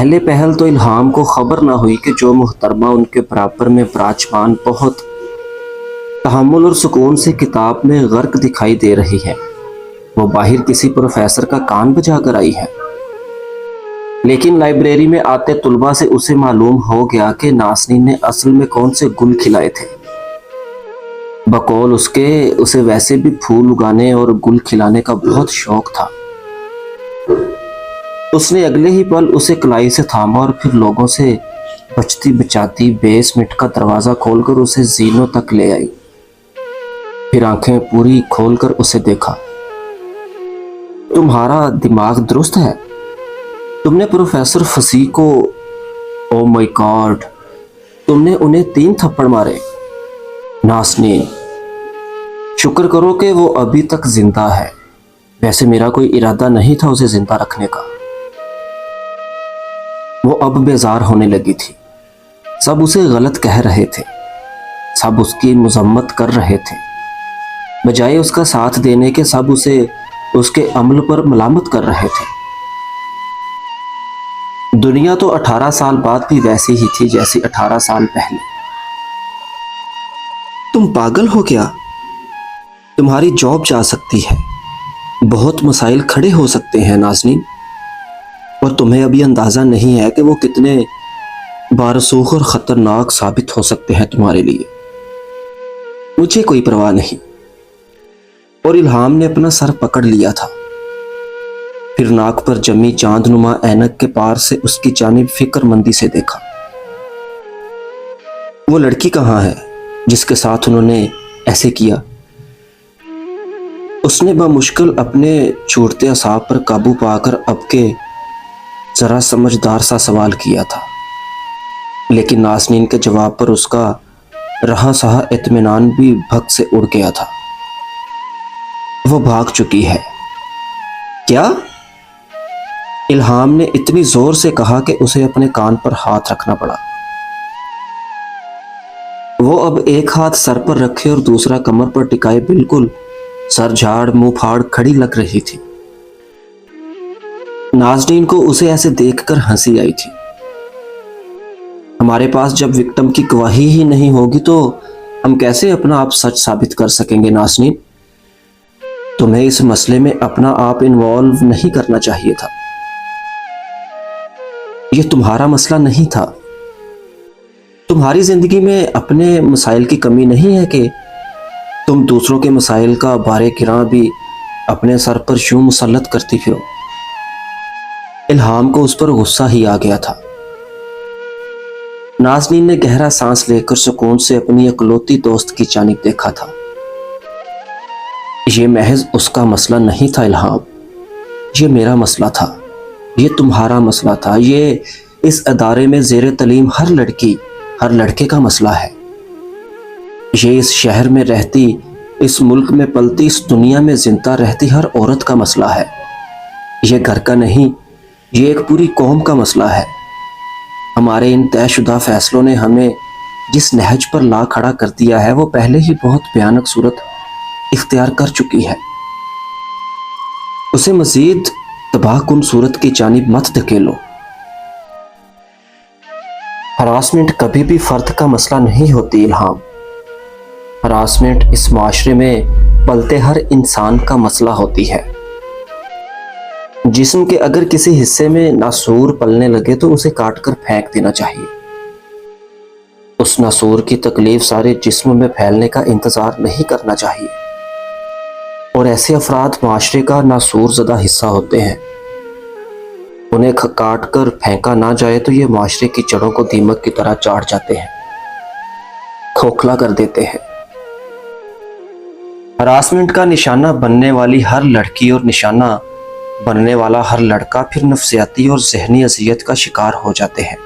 پہلے پہل تو الہام کو خبر نہ ہوئی کہ جو محترمہ ان کے برابر میں براجمان بہت تحمل اور سکون سے کتاب میں غرق دکھائی دے رہی ہے، وہ باہر کسی پروفیسر کا کان بجا کر آئی ہے۔ لیکن لائبریری میں آتے طلباء سے اسے معلوم ہو گیا کہ ناسنین نے اصل میں کون سے گل کھلائے تھے۔ بقول اس کے اسے ویسے بھی پھول اگانے اور گل کھلانے کا بہت شوق تھا۔ اس نے اگلے ہی پل اسے کلائی سے تھاما اور پھر لوگوں سے بچتی بچاتی بیسمنٹ کا دروازہ کھول کر اسے زینوں تک لے آئی، پھر آنکھیں پوری کھول کر اسے دیکھا۔ تمہارا دماغ درست ہے؟ تم نے پروفیسر فصیح کو، او مائی گاڈ، تم نے انہیں 3 تھپڑ مارے۔ ناسنین، شکر کرو کہ وہ ابھی تک زندہ ہے، ویسے میرا کوئی ارادہ نہیں تھا اسے زندہ رکھنے کا۔ وہ اب بیزار ہونے لگی تھی، سب اسے غلط کہہ رہے تھے، سب اس کی مذمت کر رہے تھے، بجائے اس کا ساتھ دینے کے سب اسے اس کے عمل پر ملامت کر رہے تھے۔ دنیا تو 18 سال بعد بھی ویسی ہی تھی جیسی 18 سال پہلے۔ تم پاگل ہو کیا؟ تمہاری جاب جا سکتی ہے، بہت مسائل کھڑے ہو سکتے ہیں نازنین، اور تمہیں ابھی اندازہ نہیں ہے کہ وہ کتنے بارسوخ اور خطرناک ثابت ہو سکتے ہیں تمہارے لیے۔ مجھے کوئی پرواہ نہیں۔ اور الہام نے اپنا سر پکڑ لیا تھا، پھر ناک پر جمی چاند نما اینک کے پار سے اس کی جانب فکر مندی سے دیکھا۔ وہ لڑکی کہاں ہے جس کے ساتھ انہوں نے ایسے کیا؟ اس نے بمشکل اپنے چھوٹتے اعصاب پر قابو پا کر اب کے ذرا سمجھدار سا سوال کیا تھا، لیکن ناسنین کے جواب پر اس کا رہا سہا اطمینان بھی بھگ سے اڑ گیا تھا۔ وہ بھاگ چکی ہے۔ کیا؟ الہام نے اتنی زور سے کہا کہ اسے اپنے کان پر ہاتھ رکھنا پڑا۔ وہ اب ایک ہاتھ سر پر رکھے اور دوسرا کمر پر ٹکائے بالکل سر جھاڑ منہ پھاڑ کھڑی لگ رہی تھی۔ نازنین کو اسے ایسے دیکھ کر ہنسی آئی تھی۔ ہمارے پاس جب وکٹم کی گواہی ہی نہیں ہوگی تو ہم کیسے اپنا آپ سچ ثابت کر سکیں گے نازنین؟ تمہیں اس مسئلے میں اپنا آپ انوالو نہیں کرنا چاہیے تھا۔ یہ تمہارا مسئلہ نہیں تھا۔ تمہاری زندگی میں اپنے مسائل کی کمی نہیں ہے کہ تم دوسروں کے مسائل کا بارے گراں بھی اپنے سر پر یوں مسلط کرتی پھرو۔ الہام کو اس پر غصہ ہی آ گیا تھا۔ نازنین نے گہرا سانس لے کر سکون سے اپنی اکلوتی دوست کی جانب دیکھا تھا۔ یہ محض اس کا مسئلہ نہیں تھا الہام، یہ میرا مسئلہ تھا، یہ تمہارا مسئلہ تھا، یہ اس ادارے میں زیر تعلیم ہر لڑکی ہر لڑکے کا مسئلہ ہے، یہ اس شہر میں رہتی، اس ملک میں پلتی، اس دنیا میں زندہ رہتی ہر عورت کا مسئلہ ہے۔ یہ گھر کا نہیں، یہ ایک پوری قوم کا مسئلہ ہے۔ ہمارے ان طے شدہ فیصلوں نے ہمیں جس نہج پر لا کھڑا کر دیا ہے وہ پہلے ہی بہت بھیانک صورت اختیار کر چکی ہے۔ اسے مزید تباہ کن صورت کی جانب مت دھکیلو۔ ہراسمنٹ کبھی بھی فرد کا مسئلہ نہیں ہوتی الہام۔ ہراسمنٹ اس معاشرے میں پلتے ہر انسان کا مسئلہ ہوتی ہے۔ جسم کے اگر کسی حصے میں ناسور پلنے لگے تو اسے کاٹ کر پھینک دینا چاہیے۔ اس ناسور کی تکلیف سارے جسم میں پھیلنے کا انتظار نہیں کرنا چاہیے، اور ایسے افراد معاشرے کا ناسور زدہ حصہ ہوتے ہیں۔ انہیں کاٹ کر پھینکا نہ جائے تو یہ معاشرے کی جڑوں کو دیمک کی طرح چاٹ جاتے ہیں، کھوکھلا کر دیتے ہیں۔ ہراسمنٹ کا نشانہ بننے والی ہر لڑکی اور نشانہ بننے والا ہر لڑکا پھر نفسیاتی اور ذہنی اذیت کا شکار ہو جاتے ہیں۔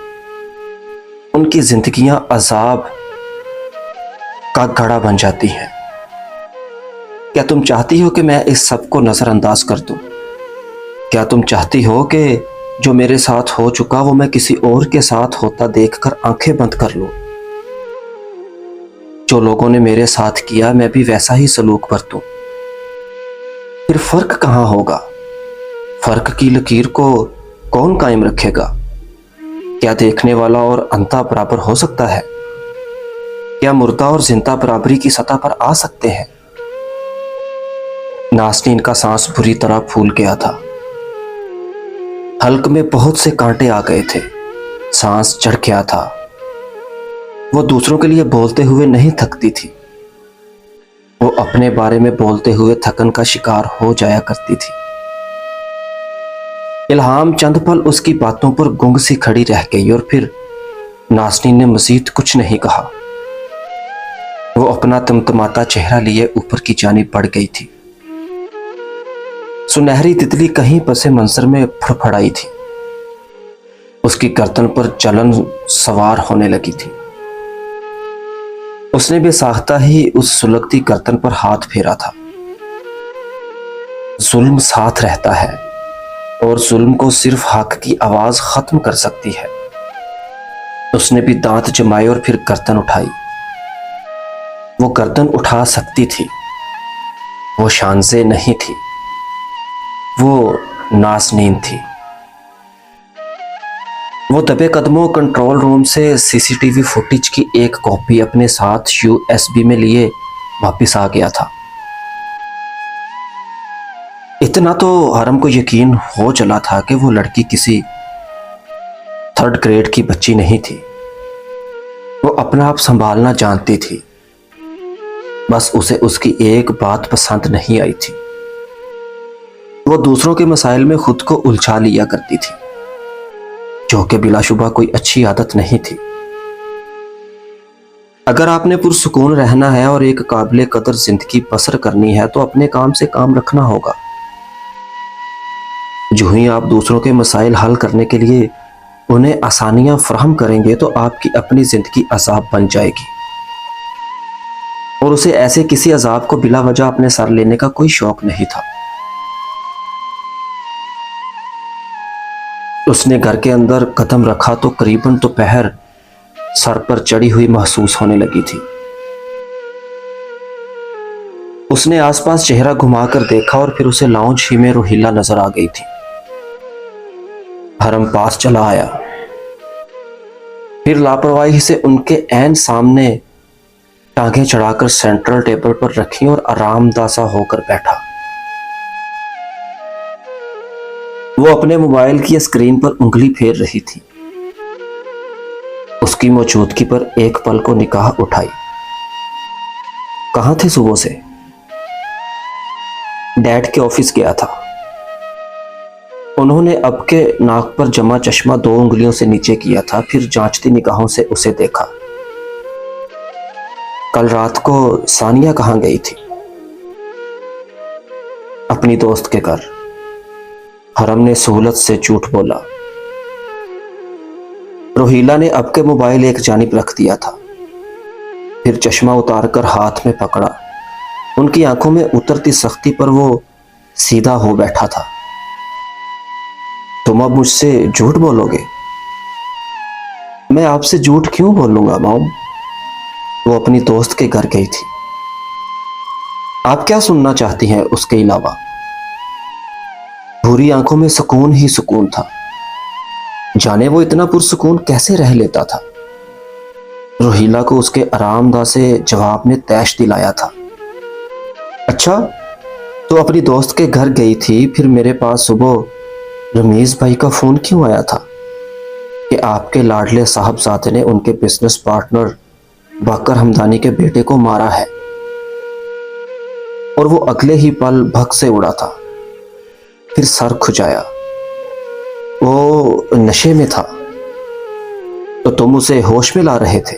ان کی زندگیاں عذاب کا گڑھا بن جاتی ہیں۔ کیا تم چاہتی ہو کہ میں اس سب کو نظر انداز کر دوں؟ کیا تم چاہتی ہو کہ جو میرے ساتھ ہو چکا وہ میں کسی اور کے ساتھ ہوتا دیکھ کر آنکھیں بند کر لوں؟ جو لوگوں نے میرے ساتھ کیا میں بھی ویسا ہی سلوک برتوں؟ پھر فرق کہاں ہوگا؟ فرق کی لکیر کو کون قائم رکھے گا؟ کیا دیکھنے والا اور اندھا برابر ہو سکتا ہے؟ کیا مردہ اور زندہ برابری کی سطح پر آ سکتے ہیں؟ ناسنین کا سانس بری طرح پھول گیا تھا۔ حلق میں بہت سے کانٹے آ گئے تھے، سانس چڑھ گیا تھا۔ وہ دوسروں کے لیے بولتے ہوئے نہیں تھکتی تھی، وہ اپنے بارے میں بولتے ہوئے تھکن کا شکار ہو جایا کرتی تھی۔ الہام چند پل اس کی باتوں پر گنگ سی کھڑی رہ گئی اور پھر ناسنین نے مزید کچھ نہیں کہا۔ وہ اپنا تمتماتا چہرہ لیے اوپر کی جانب بڑھ گئی تھی۔ سنہری تتلی کہیں پس منظر میں پھڑپھڑائی تھی، اس کی گردن پر جلن سوار ہونے لگی تھی۔ اس نے بے ساختہ ہی اس سلگتی گردن پر ہاتھ پھیرا تھا۔ ظلم ساتھ رہتا ہے اور ظلم کو صرف حق کی آواز ختم کر سکتی ہے۔ اس نے بھی دانت جمائے اور پھر گردن اٹھائی۔ وہ گردن اٹھا سکتی تھی، وہ شانزے نہیں تھی، وہ ناسنین تھی۔ وہ دبے قدموں کنٹرول روم سے سی سی ٹی وی فوٹیج کی ایک کاپی اپنے ساتھ یو ایس بی میں لیے واپس آ گیا تھا۔ اتنا تو حرم کو یقین ہو چلا تھا کہ وہ لڑکی کسی 3rd گریڈ کی بچی نہیں تھی۔ وہ اپنا آپ سنبھالنا جانتی تھی، بس اسے اس کی ایک بات پسند نہیں آئی تھی۔ وہ دوسروں کے مسائل میں خود کو الجھا لیا کرتی تھی، جو کہ بلا شبہ کوئی اچھی عادت نہیں تھی۔ اگر آپ نے پرسکون رہنا ہے اور ایک قابل قدر زندگی بسر کرنی ہے تو اپنے کام سے کام رکھنا ہوگا۔ جو ہی آپ دوسروں کے مسائل حل کرنے کے لیے انہیں آسانیاں فراہم کریں گے تو آپ کی اپنی زندگی عذاب بن جائے گی، اور اسے ایسے کسی عذاب کو بلا وجہ اپنے سر لینے کا کوئی شوق نہیں تھا۔ اس نے گھر کے اندر قدم رکھا تو قریباً دوپہر سر پر چڑھی ہوئی محسوس ہونے لگی تھی۔ اس نے آس پاس چہرہ گھما کر دیکھا اور پھر اسے لاؤنج ہی میں روہیلا نظر آ گئی تھی۔ حرم پاس چلا آیا، پھر لاپرواہی سے ان کے عین سامنے ٹانگیں چڑھا کر سینٹرل ٹیبل پر رکھی اور آرام دہ سا ہو کر بیٹھا۔ وہ اپنے موبائل کی اسکرین پر انگلی پھیر رہی تھی۔ اس کی موجودگی پر ایک پل کو نگاہ اٹھائی۔ کہاں تھے صبح سے؟ ڈیڈ کے آفس گیا تھا۔ انہوں نے اب کے ناک پر جمع چشمہ 2 انگلیوں سے نیچے کیا تھا، پھر جانچتی نگاہوں سے اسے دیکھا۔ کل رات کو ثانیہ کہاں گئی تھی؟ اپنی دوست کے گھر۔ حرم نے سہولت سے جھوٹ بولا۔ روہیلا نے اب کے موبائل ایک جانب رکھ دیا تھا، پھر چشمہ اتار کر ہاتھ میں پکڑا۔ ان کی آنکھوں میں اترتی سختی پر وہ سیدھا ہو بیٹھا تھا۔ تم اب مجھ سے جھوٹ بولو گے؟ میں آپ سے جھوٹ کیوں بولوں گا موم؟ وہ اپنی دوست کے گھر گئی تھی۔ آپ کیا سننا چاہتی ہیں اس کے علاوہ؟ بھوری آنکھوں میں سکون ہی سکون تھا۔ جانے وہ اتنا پرسکون کیسے رہ لیتا تھا؟ روہیلا کو اس کے آرام دہ سے جواب نے تیش دلایا تھا۔ اچھا، تو اپنی دوست کے گھر گئی تھی، پھر میرے پاس صبح رمیز بھائی کا فون کیوں آیا تھا کہ آپ کے لاڈلے صاحبزادے نے ان کے بزنس پارٹنر باقر حمدانی کے بیٹے کو مارا ہے؟ اور وہ اگلے ہی پل بھگ سے اڑا تھا، پھر سر کھجایا۔ وہ نشے میں تھا تو تم اسے ہوش میں لا رہے تھے؟